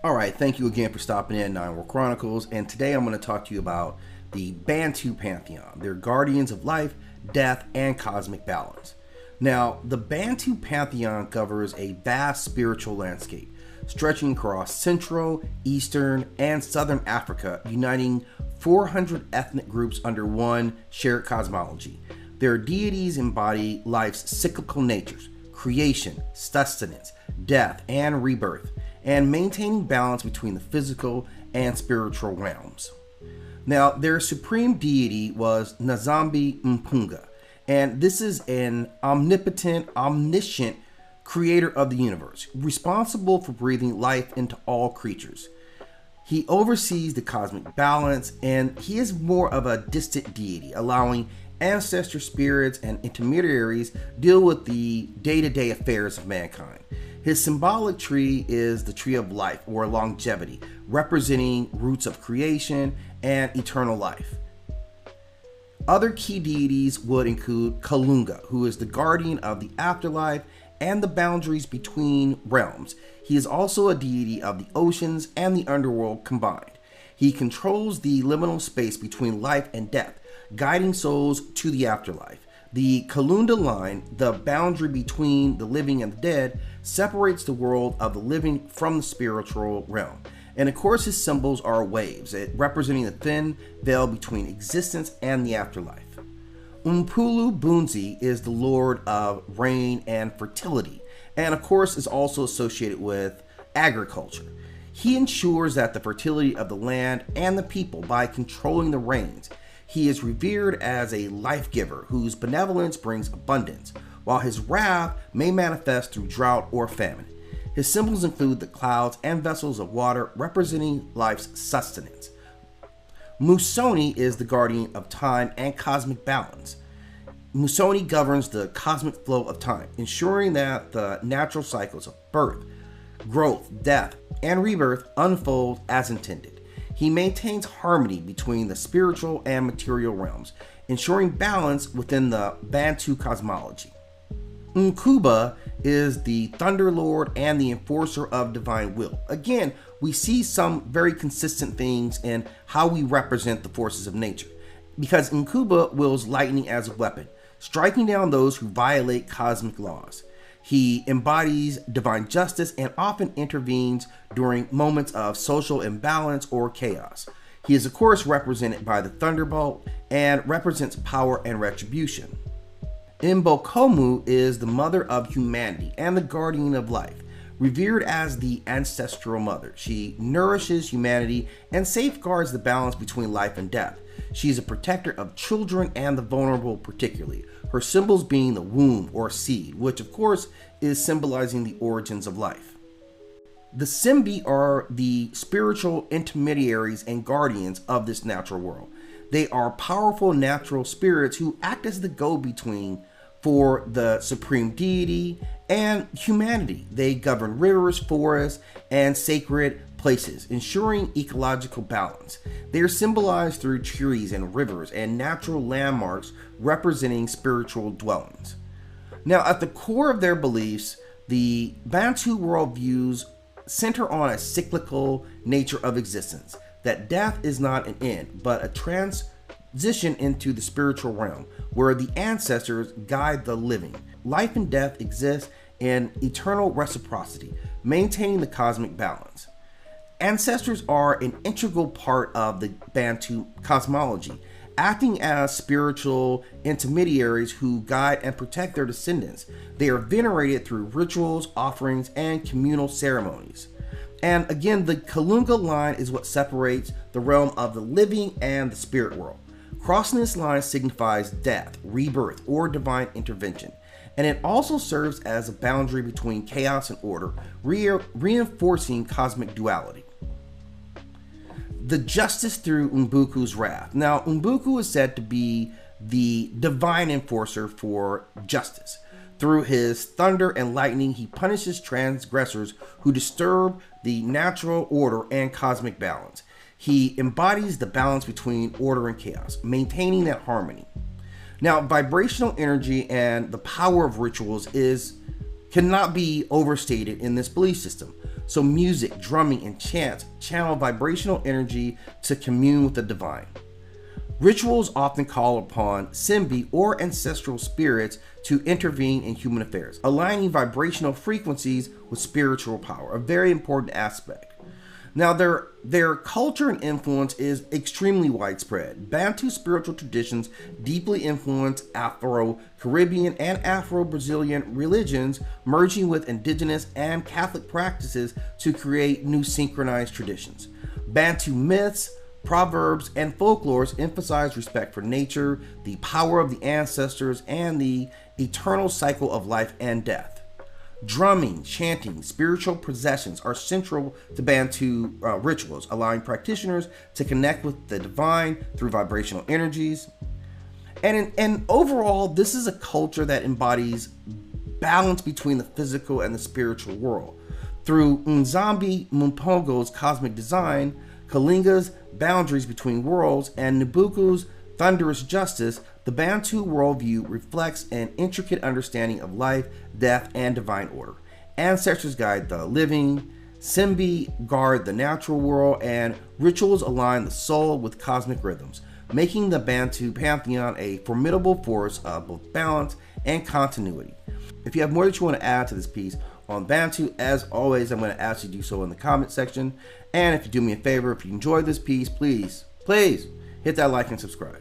All right, thank you again for stopping in Underworld Chronicles, and today I'm going to talk to you about the Bantu Pantheon. They're guardians of life, death, and cosmic balance. Now, the Bantu Pantheon covers a vast spiritual landscape, stretching across Central, Eastern, and Southern Africa, uniting 400 ethnic groups under one shared cosmology. Their deities embody life's cyclical natures, creation, sustenance, death, and rebirth, and maintaining balance between the physical and spiritual realms. Now, their supreme deity was Nzambi Mpunga, and this is an omnipotent, omniscient creator of the universe, responsible for breathing life into all creatures. He oversees the cosmic balance, and he is more of a distant deity, allowing ancestor spirits and intermediaries deal with the day-to-day affairs of mankind. His symbolic tree is the tree of life, or longevity, representing roots of creation and eternal life. Other key deities would include Kalunga, who is the guardian of the afterlife and the boundaries between realms. He is also a deity of the oceans and the underworld combined. He controls the liminal space between life and death, guiding souls to the afterlife. The Kalunda line, the boundary between the living and the dead, separates the world of the living from the spiritual realm. And of course, his symbols are waves, representing the thin veil between existence and the afterlife. Umpulu Bunzi is the lord of rain and fertility, and of course is also associated with agriculture. He ensures that the fertility of the land and the people by controlling the rains. He is revered as a life giver whose benevolence brings abundance, while his wrath may manifest through drought or famine. His symbols include the clouds and vessels of water representing life's sustenance. Musoni is the guardian of time and cosmic balance. Musoni governs the cosmic flow of time, ensuring that the natural cycles of birth, growth, death, and rebirth unfold as intended. He maintains harmony between the spiritual and material realms, ensuring balance within the Bantu cosmology. Nkuba is the Thunderlord and the enforcer of divine will. Again, we see some very consistent things in how we represent the forces of nature, because Nkuba wields lightning as a weapon, striking down those who violate cosmic laws. He embodies divine justice and often intervenes during moments of social imbalance or chaos. He is of course represented by the thunderbolt and represents power and retribution. Mbokomu is the mother of humanity and the guardian of life. Revered as the ancestral mother, she nourishes humanity and safeguards the balance between life and death. She is a protector of children and the vulnerable particularly, her symbols being the womb or seed, which of course is symbolizing the origins of life. The Simbi are the spiritual intermediaries and guardians of this natural world. They are powerful natural spirits who act as the go-between for the supreme deity and humanity. They govern rivers, forests, and sacred places, ensuring ecological balance. They are symbolized through trees and rivers and natural landmarks representing spiritual dwellings. Now, at the core of their beliefs, the Bantu worldviews center on a cyclical nature of existence, that death is not an end, but a transition into the spiritual realm, where the ancestors guide the living. Life and death exist in eternal reciprocity, maintaining the cosmic balance. Ancestors are an integral part of the Bantu cosmology, acting as spiritual intermediaries who guide and protect their descendants. They are venerated through rituals, offerings, and communal ceremonies. And again, the Kalunga line is what separates the realm of the living and the spirit world. Crossing this line signifies death, rebirth, or divine intervention. And it also serves as a boundary between chaos and order, reinforcing cosmic duality. The justice through Mbuku's wrath. Now, Mbuku is said to be the divine enforcer for justice. Through his thunder and lightning, he punishes transgressors who disturb the natural order and cosmic balance. He embodies the balance between order and chaos, maintaining that harmony. Now, vibrational energy and the power of rituals cannot be overstated in this belief system. So music, drumming, and chants channel vibrational energy to commune with the divine. Rituals often call upon Simbi or ancestral spirits to intervene in human affairs, aligning vibrational frequencies with spiritual power, a very important aspect. Now, their culture and influence is extremely widespread. Bantu spiritual traditions deeply influence Afro-Caribbean and Afro-Brazilian religions, merging with indigenous and Catholic practices to create new synchronized traditions. Bantu myths, proverbs, and folklores emphasize respect for nature, the power of the ancestors, and the eternal cycle of life and death. Drumming, chanting, spiritual processions are central to Bantu rituals, allowing practitioners to connect with the divine through vibrational energies. And overall, this is a culture that embodies balance between the physical and the spiritual world. Through Nzambi Mumpongo's cosmic design, Kalinga's boundaries between worlds, and Nabuku's thunderous justice, the Bantu worldview reflects an intricate understanding of life, death, and divine order. Ancestors guide the living, Simbi guard the natural world, and rituals align the soul with cosmic rhythms, making the Bantu Pantheon a formidable force of both balance and continuity. If you have more that you want to add to this piece on Bantu, as always, I'm going to ask you to do so in the comment section. And if you do me a favor, if you enjoyed this piece, please hit that like and subscribe.